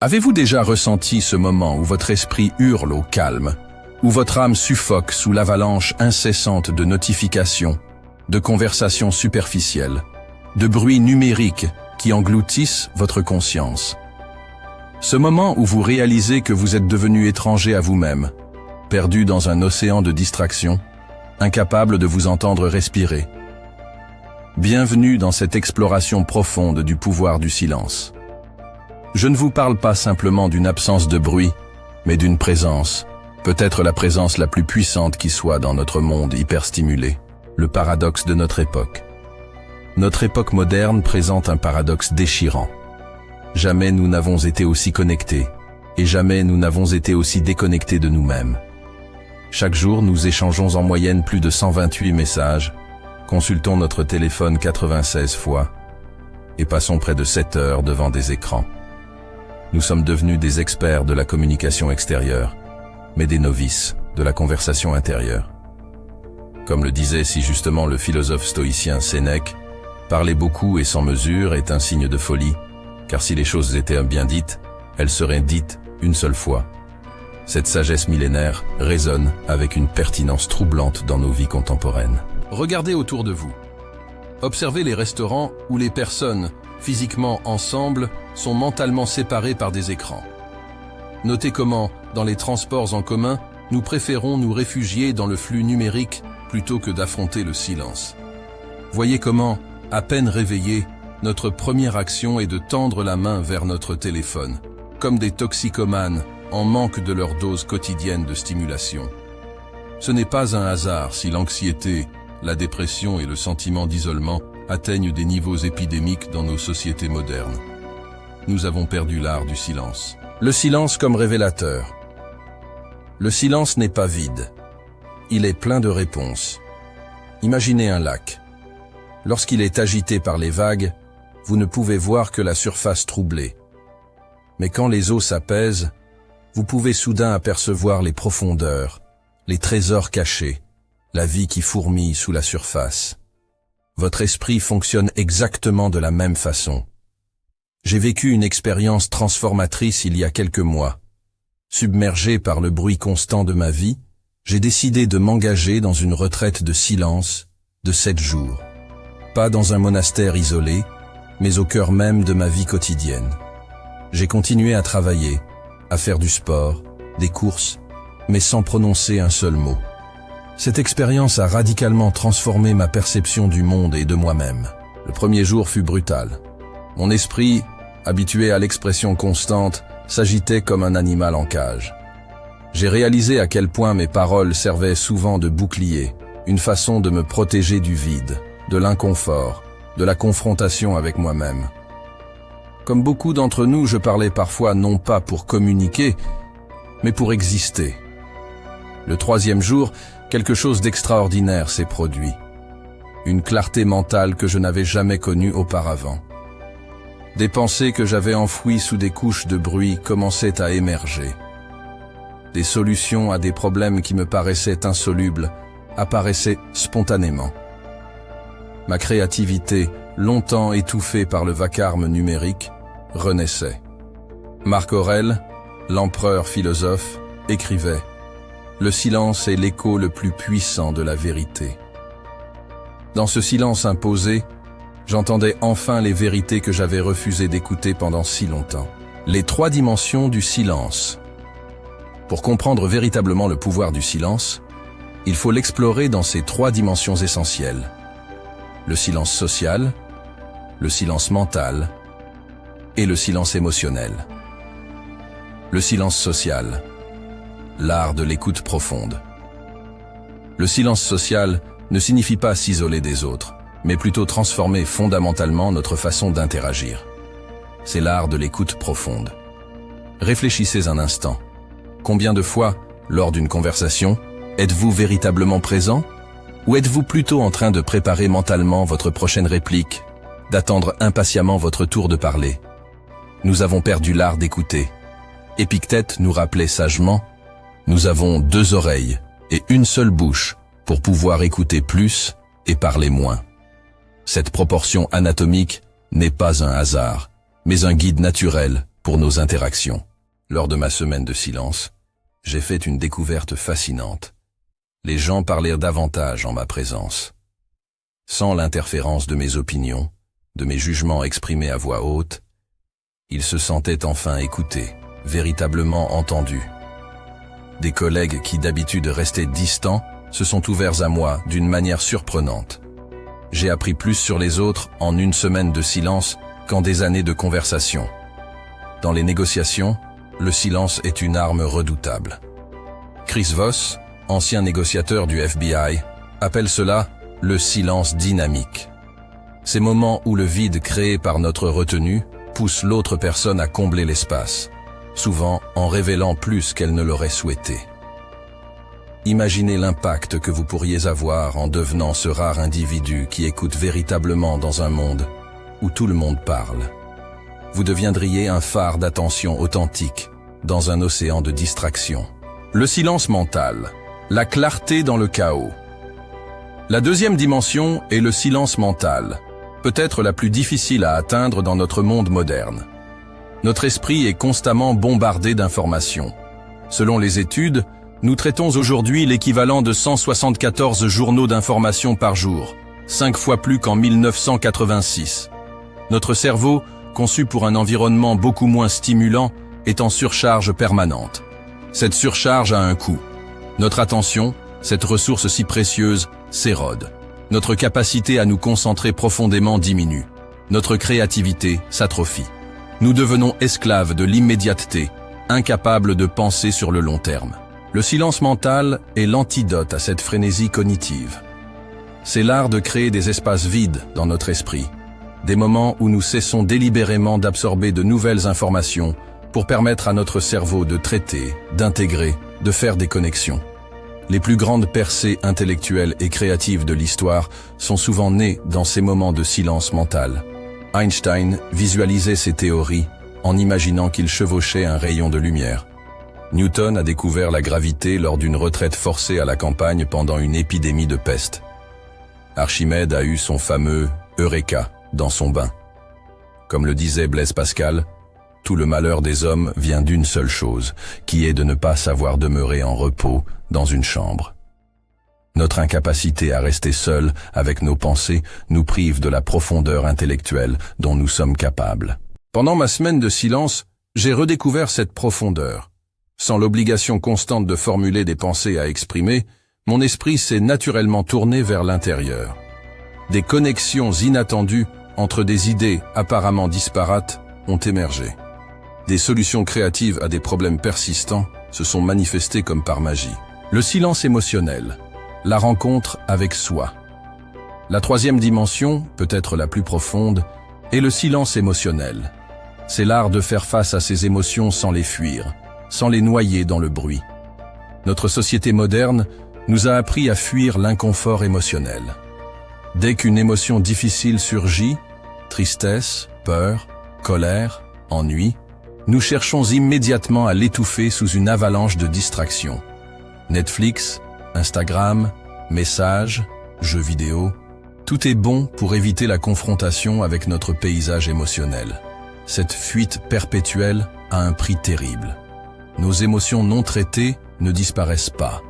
Avez-vous déjà ressenti ce moment où votre esprit hurle au calme, où votre âme suffoque sous l'avalanche incessante de notifications, de conversations superficielles, de bruits numériques qui engloutissent votre conscience? Ce moment où vous réalisez que vous êtes devenu étranger à vous-même, perdu dans un océan de distractions, incapable de vous entendre respirer. Bienvenue dans cette exploration profonde du pouvoir du silence. Je ne vous parle pas simplement d'une absence de bruit, mais d'une présence, peut-être la présence la plus puissante qui soit dans notre monde hyperstimulé, le paradoxe de notre époque. Notre époque moderne présente un paradoxe déchirant. Jamais nous n'avons été aussi connectés, et jamais nous n'avons été aussi déconnectés de nous-mêmes. Chaque jour, nous échangeons en moyenne plus de 128 messages, consultons notre téléphone 96 fois, et passons près de 7 heures devant des écrans. Nous sommes devenus des experts de la communication extérieure, mais des novices de la conversation intérieure. Comme le disait si justement le philosophe stoïcien Sénèque, parler beaucoup et sans mesure est un signe de folie, car si les choses étaient bien dites, elles seraient dites une seule fois. Cette sagesse millénaire résonne avec une pertinence troublante dans nos vies contemporaines. Regardez autour de vous. Observez les restaurants où les personnes, physiquement ensemble, sont mentalement séparées par des écrans. Notez comment, dans les transports en commun, nous préférons nous réfugier dans le flux numérique plutôt que d'affronter le silence. Voyez comment, à peine réveillés, notre première action est de tendre la main vers notre téléphone, comme des toxicomanes en manque de leur dose quotidienne de stimulation. Ce n'est pas un hasard si l'anxiété, la dépression et le sentiment d'isolement atteignent des niveaux épidémiques dans nos sociétés modernes. Nous avons perdu l'art du silence. Le silence comme révélateur. Le silence n'est pas vide. Il est plein de réponses. Imaginez un lac. Lorsqu'il est agité par les vagues, vous ne pouvez voir que la surface troublée. Mais quand les eaux s'apaisent, vous pouvez soudain apercevoir les profondeurs, les trésors cachés, la vie qui fourmille sous la surface. Votre esprit fonctionne exactement de la même façon. J'ai vécu une expérience transformatrice il y a quelques mois. Submergé par le bruit constant de ma vie, j'ai décidé de m'engager dans une retraite de silence de 7 jours. Pas dans un monastère isolé, mais au cœur même de ma vie quotidienne. J'ai continué à travailler, à faire du sport, des courses, mais sans prononcer un seul mot. Cette expérience a radicalement transformé ma perception du monde et de moi-même. Le premier jour fut brutal. Mon esprit, habitué à l'expression constante, s'agitait comme un animal en cage. J'ai réalisé à quel point mes paroles servaient souvent de bouclier, une façon de me protéger du vide, de l'inconfort, de la confrontation avec moi-même. Comme beaucoup d'entre nous, je parlais parfois non pas pour communiquer, mais pour exister. Le troisième jour, quelque chose d'extraordinaire s'est produit. Une clarté mentale que je n'avais jamais connue auparavant. Des pensées que j'avais enfouies sous des couches de bruit commençaient à émerger. Des solutions à des problèmes qui me paraissaient insolubles apparaissaient spontanément. Ma créativité, longtemps étouffée par le vacarme numérique, renaissait. Marc Aurèle, l'empereur philosophe, écrivait « Le silence est l'écho le plus puissant de la vérité ». Dans ce silence imposé, j'entendais enfin les vérités que j'avais refusé d'écouter pendant si longtemps. Les 3 dimensions du silence. Pour comprendre véritablement le pouvoir du silence, il faut l'explorer dans ces 3 dimensions essentielles. Le silence social, le silence mental et le silence émotionnel. Le silence social, l'art de l'écoute profonde. Le silence social ne signifie pas s'isoler des autres, mais plutôt transformer fondamentalement notre façon d'interagir. C'est l'art de l'écoute profonde. Réfléchissez un instant. Combien de fois, lors d'une conversation, êtes-vous véritablement présent? Ou êtes-vous plutôt en train de préparer mentalement votre prochaine réplique, d'attendre impatiemment votre tour de parler? Nous avons perdu l'art d'écouter. Épictète nous rappelait sagement, nous avons 2 oreilles et une seule bouche pour pouvoir écouter plus et parler moins. Cette proportion anatomique n'est pas un hasard, mais un guide naturel pour nos interactions. Lors de ma semaine de silence, j'ai fait une découverte fascinante. Les gens parlèrent davantage en ma présence. Sans l'interférence de mes opinions, de mes jugements exprimés à voix haute, ils se sentaient enfin écoutés, véritablement entendus. Des collègues qui d'habitude restaient distants se sont ouverts à moi d'une manière surprenante. J'ai appris plus sur les autres en une semaine de silence qu'en des années de conversation. Dans les négociations, le silence est une arme redoutable. Chris Voss, ancien négociateur du FBI, appelle cela le silence dynamique. Ces moments où le vide créé par notre retenue pousse l'autre personne à combler l'espace, souvent en révélant plus qu'elle ne l'aurait souhaité. Imaginez l'impact que vous pourriez avoir en devenant ce rare individu qui écoute véritablement dans un monde où tout le monde parle. Vous deviendriez un phare d'attention authentique dans un océan de distraction. Le silence mental, la clarté dans le chaos. La deuxième dimension est le silence mental, peut-être la plus difficile à atteindre dans notre monde moderne. Notre esprit est constamment bombardé d'informations. Selon les études, nous traitons aujourd'hui l'équivalent de 174 journaux d'information par jour, 5 fois plus qu'en 1986. Notre cerveau, conçu pour un environnement beaucoup moins stimulant, est en surcharge permanente. Cette surcharge a un coût. Notre attention, cette ressource si précieuse, s'érode. Notre capacité à nous concentrer profondément diminue. Notre créativité s'atrophie. Nous devenons esclaves de l'immédiateté, incapables de penser sur le long terme. Le silence mental est l'antidote à cette frénésie cognitive. C'est l'art de créer des espaces vides dans notre esprit, des moments où nous cessons délibérément d'absorber de nouvelles informations pour permettre à notre cerveau de traiter, d'intégrer, de faire des connexions. Les plus grandes percées intellectuelles et créatives de l'histoire sont souvent nées dans ces moments de silence mental. Einstein visualisait ses théories en imaginant qu'il chevauchait un rayon de lumière. Newton a découvert la gravité lors d'une retraite forcée à la campagne pendant une épidémie de peste. Archimède a eu son fameux « Eureka » dans son bain. Comme le disait Blaise Pascal, tout le malheur des hommes vient d'une seule chose, qui est de ne pas savoir demeurer en repos dans une chambre. Notre incapacité à rester seul avec nos pensées nous prive de la profondeur intellectuelle dont nous sommes capables. Pendant ma semaine de silence, j'ai redécouvert cette profondeur. Sans l'obligation constante de formuler des pensées à exprimer, mon esprit s'est naturellement tourné vers l'intérieur. Des connexions inattendues entre des idées apparemment disparates ont émergé. Des solutions créatives à des problèmes persistants se sont manifestées comme par magie. Le silence émotionnel, la rencontre avec soi. La troisième dimension, peut-être la plus profonde, est le silence émotionnel. C'est l'art de faire face à ses émotions sans les fuir, sans les noyer dans le bruit. Notre société moderne nous a appris à fuir l'inconfort émotionnel. Dès qu'une émotion difficile surgit, tristesse, peur, colère, ennui, nous cherchons immédiatement à l'étouffer sous une avalanche de distractions. Netflix, Instagram, messages, jeux vidéo, tout est bon pour éviter la confrontation avec notre paysage émotionnel. Cette fuite perpétuelle a un prix terrible. Nos émotions non traitées ne disparaissent pas.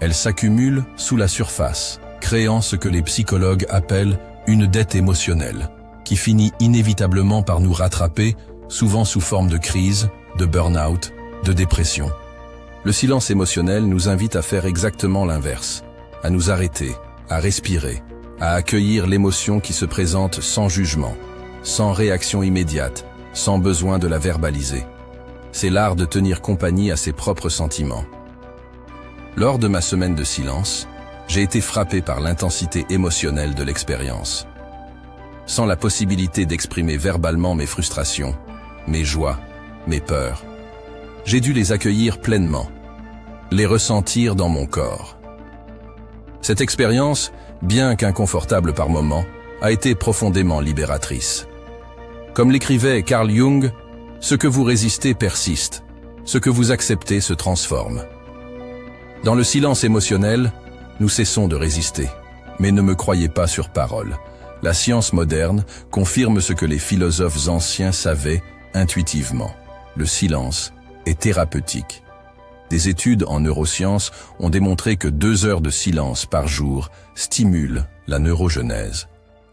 Elles s'accumulent sous la surface, créant ce que les psychologues appellent une dette émotionnelle, qui finit inévitablement par nous rattraper, souvent sous forme de crise, de burn-out, de dépression. Le silence émotionnel nous invite à faire exactement l'inverse, à nous arrêter, à respirer, à accueillir l'émotion qui se présente sans jugement, sans réaction immédiate, sans besoin de la verbaliser. C'est l'art de tenir compagnie à ses propres sentiments. Lors de ma semaine de silence, j'ai été frappé par l'intensité émotionnelle de l'expérience. Sans la possibilité d'exprimer verbalement mes frustrations, mes joies, mes peurs, j'ai dû les accueillir pleinement, les ressentir dans mon corps. Cette expérience, bien qu'inconfortable par moments, a été profondément libératrice. Comme l'écrivait Carl Jung, « Ce que vous résistez persiste, ce que vous acceptez se transforme ». Dans le silence émotionnel, nous cessons de résister. Mais ne me croyez pas sur parole. La science moderne confirme ce que les philosophes anciens savaient intuitivement. le silence est thérapeutique. Des études en neurosciences ont démontré que 2 heures de silence par jour stimulent la neurogenèse,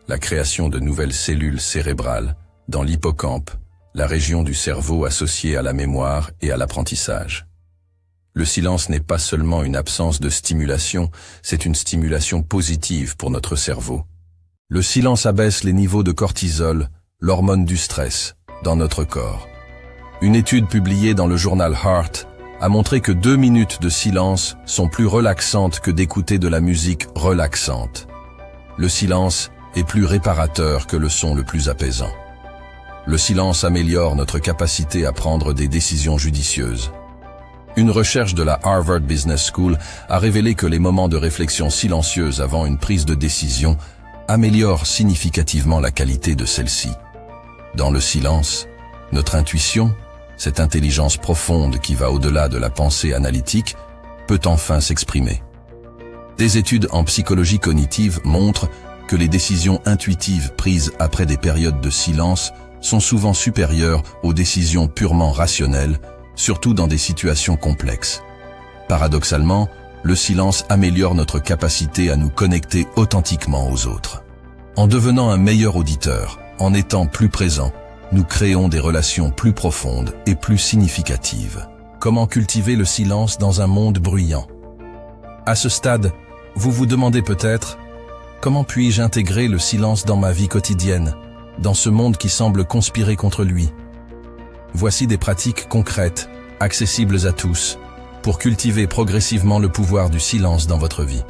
la création de nouvelles cellules cérébrales dans l'hippocampe, la région du cerveau associée à la mémoire et à l'apprentissage. Le silence n'est pas seulement une absence de stimulation, c'est une stimulation positive pour notre cerveau. Le silence abaisse les niveaux de cortisol, l'hormone du stress, dans notre corps. Une étude publiée dans le journal Heart a montré que 2 minutes de silence sont plus relaxantes que d'écouter de la musique relaxante. Le silence est plus réparateur que le son le plus apaisant. Le silence améliore notre capacité à prendre des décisions judicieuses. Une recherche de la Harvard Business School a révélé que les moments de réflexion silencieuse avant une prise de décision améliorent significativement la qualité de celle-ci. Dans le silence, notre intuition, cette intelligence profonde qui va au-delà de la pensée analytique, peut enfin s'exprimer. Des études en psychologie cognitive montrent que les décisions intuitives prises après des périodes de silence sont souvent supérieures aux décisions purement rationnelles, surtout dans des situations complexes. Paradoxalement, le silence améliore notre capacité à nous connecter authentiquement aux autres. En devenant un meilleur auditeur, en étant plus présent, nous créons des relations plus profondes et plus significatives. Comment cultiver le silence dans un monde bruyant? À ce stade, vous vous demandez peut-être « Comment puis-je intégrer le silence dans ma vie quotidienne, dans ce monde qui semble conspirer contre lui ?» Voici des pratiques concrètes, accessibles à tous, pour cultiver progressivement le pouvoir du silence dans votre vie.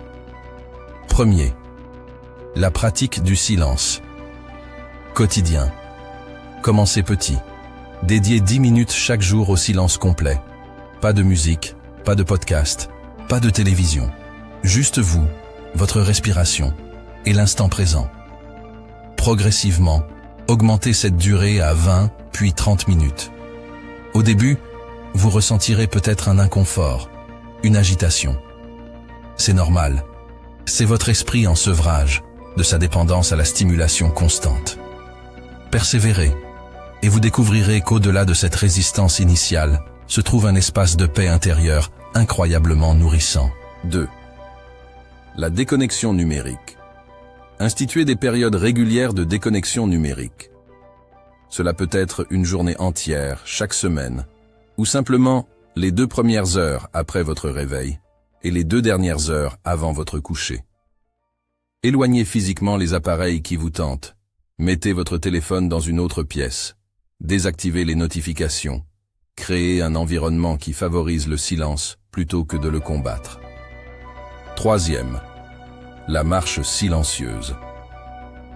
Premier, la pratique du silence. Quotidien. Commencez petit. Dédiez 10 minutes chaque jour au silence complet. Pas de musique, pas de podcast, pas de télévision. Juste vous, votre respiration et l'instant présent. Progressivement, augmentez cette durée à 20 puis 30 minutes. Au début, vous ressentirez peut-être un inconfort, une agitation. C'est normal. C'est votre esprit en sevrage de sa dépendance à la stimulation constante. Persévérez, et vous découvrirez qu'au-delà de cette résistance initiale se trouve un espace de paix intérieure incroyablement nourrissant. 2. La déconnexion numérique. Instituez des périodes régulières de déconnexion numérique. Cela peut être une journée entière, chaque semaine, ou simplement les 2 premières heures après votre réveil et les 2 dernières heures avant votre coucher. Éloignez physiquement les appareils qui vous tentent. Mettez votre téléphone dans une autre pièce. Désactivez les notifications. Créez un environnement qui favorise le silence plutôt que de le combattre. 3e, la marche silencieuse.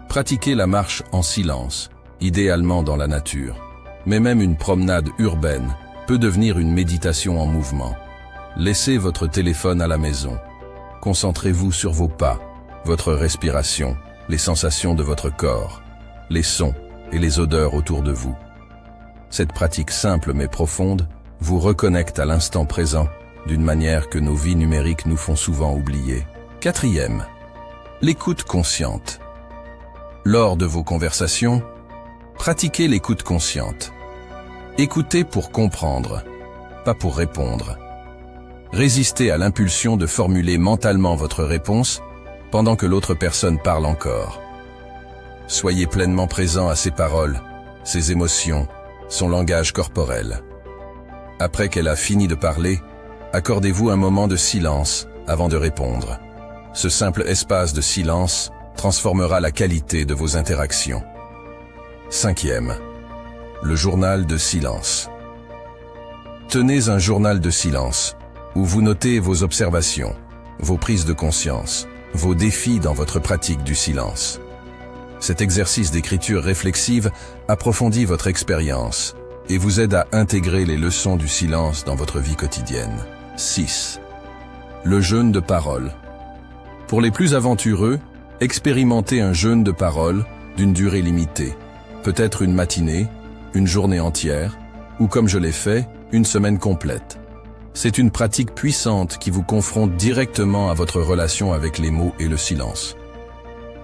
Pratiquez la marche en silence, idéalement dans la nature, mais même une promenade urbaine peut devenir une méditation en mouvement. Laissez votre téléphone à la maison. Concentrez-vous sur vos pas, votre respiration, les sensations de votre corps, les sons et les odeurs autour de vous. Cette pratique simple mais profonde vous reconnecte à l'instant présent d'une manière que nos vies numériques nous font souvent oublier. 4e, l'écoute consciente. Lors de vos conversations, pratiquez l'écoute consciente. Écoutez pour comprendre, pas pour répondre. Résistez à l'impulsion de formuler mentalement votre réponse pendant que l'autre personne parle encore. Soyez pleinement présent à ses paroles, ses émotions, son langage corporel. Après qu'elle a fini de parler, accordez-vous un moment de silence avant de répondre. Ce simple espace de silence transformera la qualité de vos interactions. 5e, le journal de silence. Tenez un journal de silence où vous notez vos observations, vos prises de conscience, vos défis dans votre pratique du silence. Cet exercice d'écriture réflexive approfondit votre expérience et vous aide à intégrer les leçons du silence dans votre vie quotidienne. 6. Le jeûne de parole. Pour les plus aventureux, expérimentez un jeûne de parole d'une durée limitée, peut-être une matinée, une journée entière, ou comme je l'ai fait, une semaine complète. C'est une pratique puissante qui vous confronte directement à votre relation avec les mots et le silence.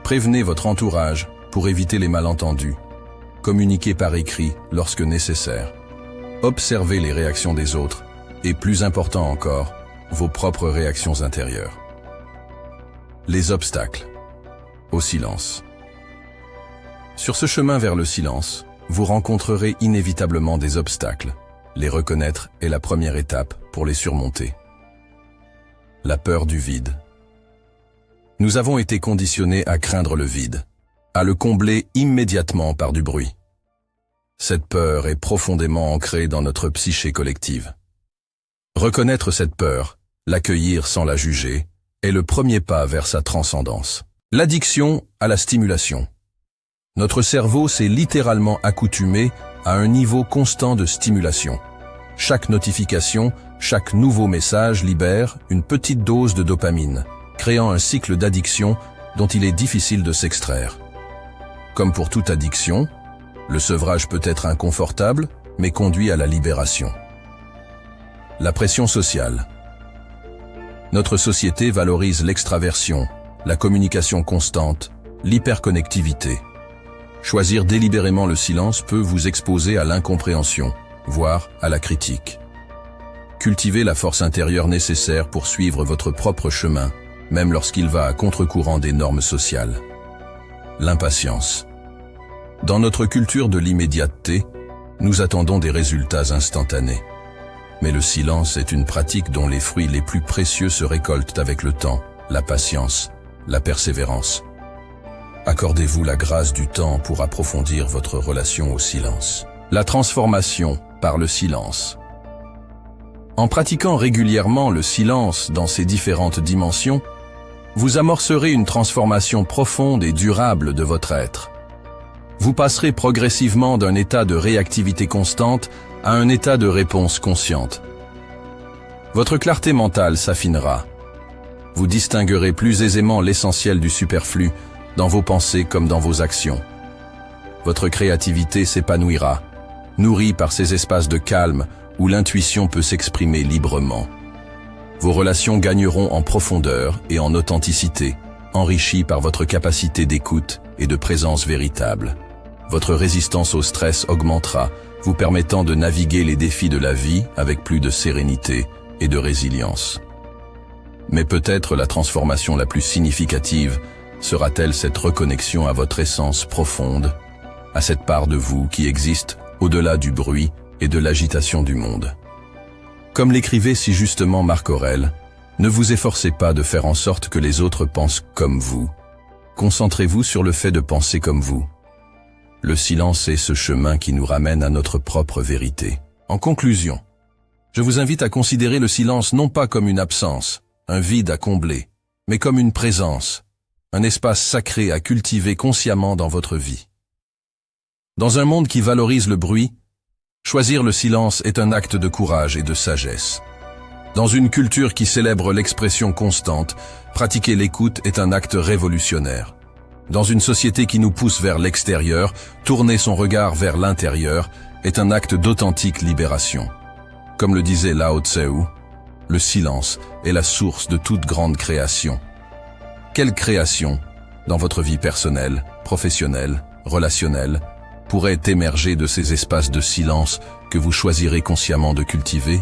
Prévenez votre entourage pour éviter les malentendus. Communiquez par écrit lorsque nécessaire. Observez les réactions des autres et, plus important encore, vos propres réactions intérieures. Les obstacles. Au silence. Sur ce chemin vers le silence, vous rencontrerez inévitablement des obstacles. Les reconnaître est la première étape pour les surmonter. La peur du vide. Nous avons été conditionnés à craindre le vide, à le combler immédiatement par du bruit. Cette peur est profondément ancrée dans notre psyché collective. Reconnaître cette peur, l'accueillir sans la juger, est le premier pas vers sa transcendance. L'addiction à la stimulation. Notre cerveau s'est littéralement accoutumé à un niveau constant de stimulation. Chaque notification, chaque nouveau message libère une petite dose de dopamine, créant un cycle d'addiction dont il est difficile de s'extraire. Comme pour toute addiction, le sevrage peut être inconfortable, mais conduit à la libération. La pression sociale. Notre société valorise l'extraversion, la communication constante, l'hyperconnectivité. Choisir délibérément le silence peut vous exposer à l'incompréhension, voire à la critique. Cultivez la force intérieure nécessaire pour suivre votre propre chemin, même lorsqu'il va à contre-courant des normes sociales. L'impatience. Dans notre culture de l'immédiateté, nous attendons des résultats instantanés. Mais le silence est une pratique dont les fruits les plus précieux se récoltent avec le temps, la patience, la persévérance. Accordez-vous la grâce du temps pour approfondir votre relation au silence. La transformation par le silence. En pratiquant régulièrement le silence dans ses différentes dimensions, vous amorcerez une transformation profonde et durable de votre être. Vous passerez progressivement d'un état de réactivité constante à un état de réponse consciente. Votre clarté mentale s'affinera. Vous distinguerez plus aisément l'essentiel du superflu dans vos pensées comme dans vos actions. Votre créativité s'épanouira, nourrie par ces espaces de calme où l'intuition peut s'exprimer librement. Vos relations gagneront en profondeur et en authenticité, enrichies par votre capacité d'écoute et de présence véritable. Votre résistance au stress augmentera, vous permettant de naviguer les défis de la vie avec plus de sérénité et de résilience. Mais peut-être la transformation la plus significative sera-t-elle cette reconnexion à votre essence profonde, à cette part de vous qui existe au-delà du bruit et de l'agitation du monde. Comme l'écrivait si justement Marc Aurèle, ne vous efforcez pas de faire en sorte que les autres pensent comme vous. Concentrez-vous sur le fait de penser comme vous. Le silence est ce chemin qui nous ramène à notre propre vérité. En conclusion, je vous invite à considérer le silence non pas comme une absence, un vide à combler, mais comme une présence, un espace sacré à cultiver consciemment dans votre vie. Dans un monde qui valorise le bruit, choisir le silence est un acte de courage et de sagesse. Dans une culture qui célèbre l'expression constante, pratiquer l'écoute est un acte révolutionnaire. Dans une société qui nous pousse vers l'extérieur, tourner son regard vers l'intérieur est un acte d'authentique libération. Comme le disait Lao Tse, le silence est la source de toute grande création. Quelle création, dans votre vie personnelle, professionnelle, relationnelle, pourrait émerger de ces espaces de silence que vous choisirez consciemment de cultiver?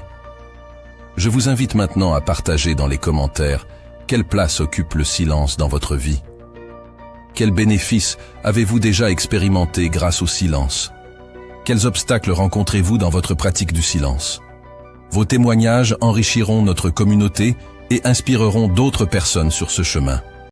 Je vous invite maintenant à partager dans les commentaires quelle place occupe le silence dans votre vie. Quels bénéfices avez-vous déjà expérimentés grâce au silence? Quels obstacles rencontrez-vous dans votre pratique du silence? Vos témoignages enrichiront notre communauté et inspireront d'autres personnes sur ce chemin.